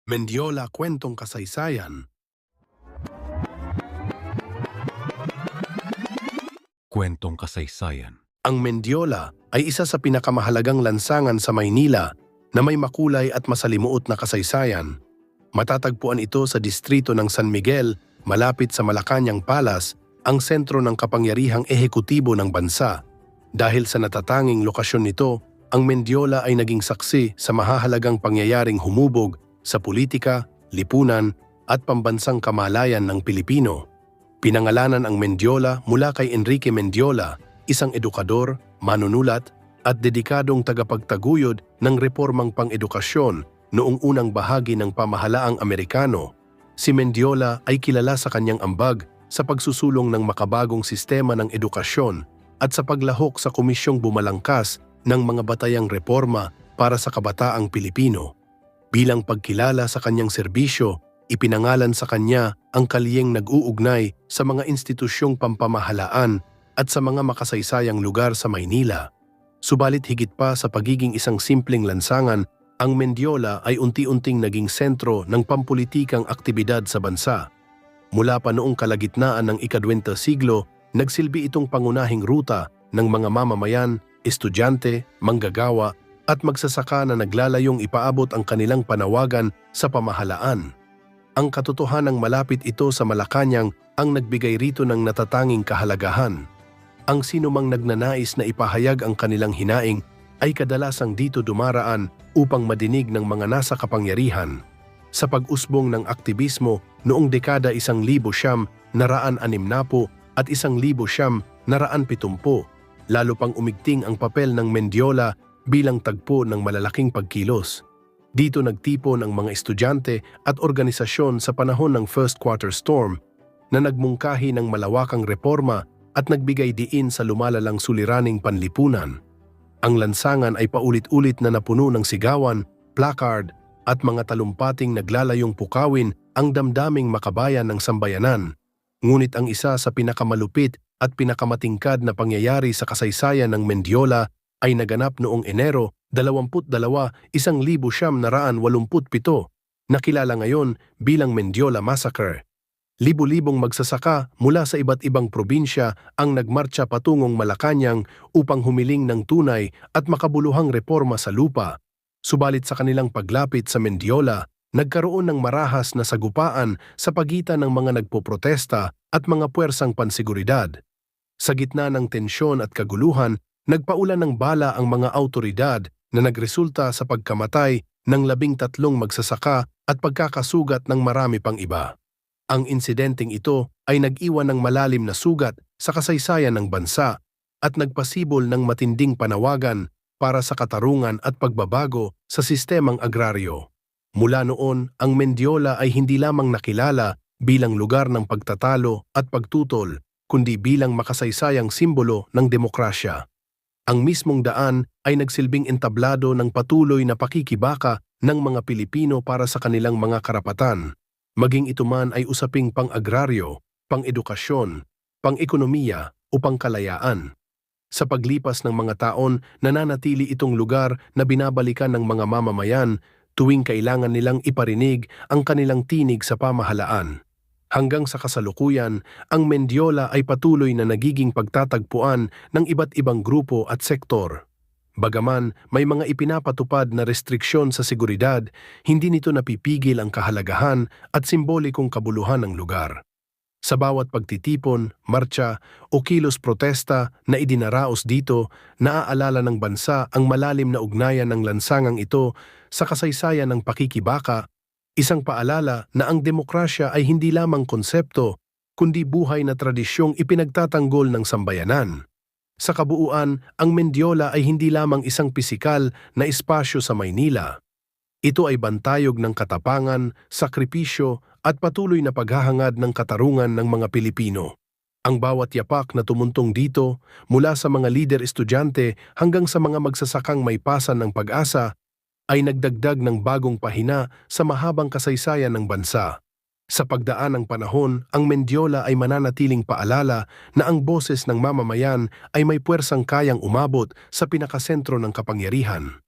Mendiola Kwentong Kasaysayan. Kwentong kasaysayan. Ang Mendiola ay isa sa pinakamahalagang lansangan sa Maynila na may makulay at masalimuot na kasaysayan. Matatagpuan ito sa distrito ng San Miguel, malapit sa Malacañang Palace, ang sentro ng kapangyarihang ehekutibo ng bansa. Dahil sa natatanging lokasyon nito, ang Mendiola ay naging saksi sa mahahalagang pangyayaring humubog sa politika, lipunan at pambansang kamalayan ng Pilipino. Pinangalanan ang Mendiola mula kay Enrique Mendiola, isang edukador, manunulat at dedikadong tagapagtaguyod ng reformang pang-edukasyon noong unang bahagi ng pamahalaang Amerikano. Si Mendiola ay kilala sa kanyang ambag sa pagsusulong ng makabagong sistema ng edukasyon at sa paglahok sa komisyong bumalangkas ng mga batayang reforma para sa kabataang Pilipino. Bilang pagkilala sa kanyang serbisyo, ipinangalan sa kanya ang kaliyeng nag-uugnay sa mga institusyong pampamahalaan at sa mga makasaysayang lugar sa Maynila. Subalit higit pa sa pagiging isang simpleng lansangan, ang Mendiola ay unti-unting naging sentro ng pampulitikang aktibidad sa bansa. Mula pa noong kalagitnaan ng ika-20 siglo, nagsilbi itong pangunahing ruta ng mga mamamayan, estudyante, manggagawa at magsasaka na naglalayong ipaabot ang kanilang panawagan sa pamahalaan. Ang katotohanang malapit ito sa Malacañang ang nagbigay rito ng natatanging kahalagahan. Ang sinumang nagnanais na ipahayag ang kanilang hinaing ay kadalasang dito dumaraan upang madinig ng mga nasa kapangyarihan. Sa pag-usbong ng aktibismo noong dekada 1960 at 1970, lalo pang umigting ang papel ng Mendiola bilang tagpo ng malalaking pagkilos. Dito nagtipon ang mga estudyante at organisasyon sa panahon ng First Quarter Storm na nagmungkahi ng malawakang reforma at nagbigay diin sa lumalalang suliraning panlipunan. Ang lansangan ay paulit-ulit na napuno ng sigawan, placard at mga talumpating naglalayong pukawin ang damdaming makabayan ng sambayanan. Ngunit ang isa sa pinakamalupit at pinakamatingkad na pangyayari sa kasaysayan ng Mendiola ay naganap noong Enero 22, 1987 na kilala ngayon bilang Mendiola Massacre. Libu-libong magsasaka mula sa iba't ibang probinsya ang nagmartsa patungong Malacañang upang humiling ng tunay at makabuluhang reforma sa lupa. Subalit sa kanilang paglapit sa Mendiola, nagkaroon ng marahas na sagupaan sa pagitan ng mga nagpoprotesta at mga puwersang pansiguridad. Sa gitna ng tensyon at kaguluhan, nagpaulan ng bala ang mga awtoridad na nagresulta sa pagkamatay ng 13 magsasaka at pagkakasugat ng marami pang iba. Ang insidenteng ito ay nag-iwan ng malalim na sugat sa kasaysayan ng bansa at nagpasibol ng matinding panawagan para sa katarungan at pagbabago sa sistemang agraryo. Mula noon, ang Mendiola ay hindi lamang nakilala bilang lugar ng pagtatalo at pagtutol, kundi bilang makasaysayang simbolo ng demokrasya. Ang mismong daan ay nagsilbing entablado ng patuloy na pakikibaka ng mga Pilipino para sa kanilang mga karapatan, maging ito man ay usaping pang-agraryo, pang-edukasyon, pang-ekonomiya o pangkalayaan. Sa paglipas ng mga taon, nananatili itong lugar na binabalikan ng mga mamamayan tuwing kailangan nilang iparinig ang kanilang tinig sa pamahalaan. Hanggang sa kasalukuyan, ang Mendiola ay patuloy na nagiging pagtatagpuan ng iba't ibang grupo at sektor. Bagaman may mga ipinapatupad na restriksyon sa seguridad, hindi nito napipigil ang kahalagahan at simbolikong kabuluhan ng lugar. Sa bawat pagtitipon, martsa o kilos protesta na idinaraos dito, naaalala ng bansa ang malalim na ugnayan ng lansangang ito sa kasaysayan ng pakikibaka, isang paalala na ang demokrasya ay hindi lamang konsepto, kundi buhay na tradisyong ipinagtatanggol ng sambayanan. Sa kabuuan, ang Mendiola ay hindi lamang isang pisikal na espasyo sa Maynila. Ito ay bantayog ng katapangan, sakripisyo at patuloy na paghahangad ng katarungan ng mga Pilipino. Ang bawat yapak na tumuntong dito, mula sa mga lider estudyante hanggang sa mga magsasakang may pasan ng pag-asa, ay nagdagdag ng bagong pahina sa mahabang kasaysayan ng bansa. Sa pagdaan ng panahon, ang Mendiola ay mananatiling paalala na ang boses ng mamamayan ay may puwersang kayang umabot sa pinakasentro ng kapangyarihan.